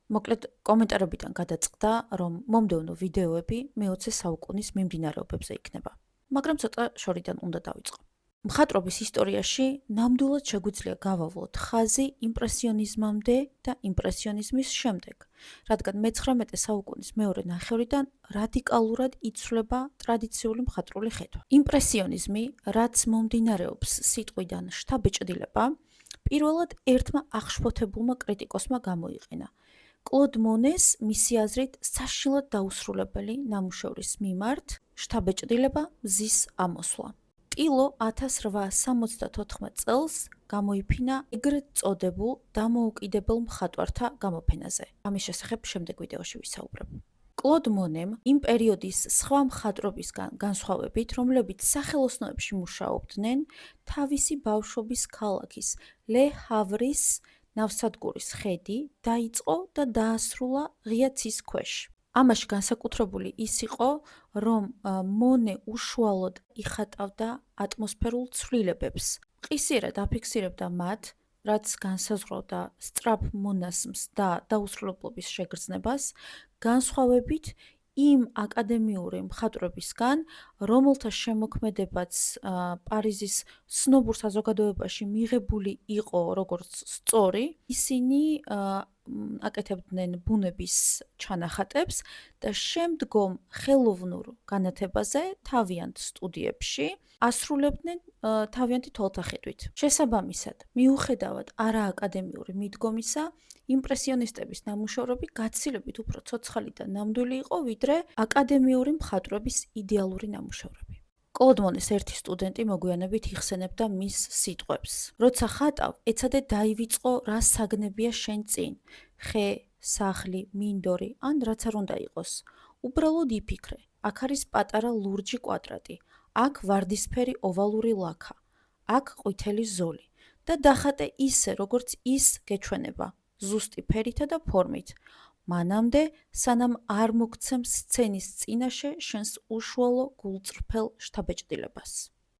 მოკლედ კომენტარებიდან გადაწყდა, რომ მომდევნო ვიდეოები მე-20 საუკუნის მიმდინარეობებზე იქნება. მაგრამ ცოტა შორიდან უნდა დავიწყო. მხატვრობის ისტორიაში ნამდვილად შეგვიძლია გავავლოთ ხაზი იმპრესიონიზმამდე და იმპრესიონიზმის შემდეგ, რადგან მე-19 საუკუნის მეორე ნახევრიდან რადიკალურად იცვლება ტრადიციული მხატვრული ხედვა. იმპრესიონიზმი, რაც მომდინარეობს სიტყვიდან შთაბეჭდილება, პირველად ერთმა აღშფოთებულმა კრიტიკოსმა გამოიყენა. კლოდ მონეს მისი აზრით საშინლად დაუსრულებელი ნამუშევრის მიმართ შთაბეჭდილება მზის ამოსვლა. ტილო 1874 წელს გამოიფინა ეგრეთ წოდებულ დამოუკიდებელ მხატვართა გამოფენაზე. ამის შესახებ შემდეგ ვიდეოში ვისაუბრებ. კლოდ მონემ იმ პერიოდის სხვა მხატვრებისგან განსხვავებით, რომლებიც სახელოსნოებში მუშაობდნენ, თავისი ბავშვობის ქალაქის ლე ჰავრის ნავსადგურის ხედი დაიწყო და დაასრულა ღია ცის ქვეშ. ამაში განსაკუთრებული ის იყო, რომ მონე უშუალოდ იხატავდა ატმოსფერულ ცვლილებებს. მყისიერად აფიქსირებდა მათ, რაც განსაზღვრავდა სწრაფ მონაზმს და დაუსრულებლობის შეგრძნებას, განსხვავებით იმ აკადემიური მხატვრებისგან, რომელთა შემოქმედებაც პარიზის ცნობურ საზოგადოებაში მიღებული იყო როგორც სწორი, ისინი აკეთებდნენ ბუნების ჩანახატებს და შემდგომ ხელოვნურ განათებაზე თავიანთ სტუდიებში ასრულებდნენ თავიანთი თვალთახედვით. შესაბამისად, მიუხედავად არააკადემიური მიდგომისა, იმპრესიონისტების ნამუშევრები გაცილებით უფრო ცოცხალი და ნამდვილი იყო, ვიდრე აკადემიური მხატვრების იდეალური ნამუშევრები. კლოდ მონეს ერთი სტუდენტი მოგვიანებით იხსენებდა მის სიტყვებს. როცა ხატავ, ეცადე დაივიწყო რა საგნებია შენ წინ. ხე, სახლი, მინდორი, ან რაც არ უნდა იყოს. უბრალოდ იფიქრე, აქ არის პატარა ლურჯი კვადრატი, აქ ვარდისფერი ოვალური ლაქა, აქ ყვითელი ზოლი და დახატე ისე, როგორც ის გეჩვენება, ზუსტი ფერითა და ფორმით. მანამდე, სანამ არ მოგცემ სცენის წინაშე შენს უშუალო გულწრფელ შთაბეჭდილებას.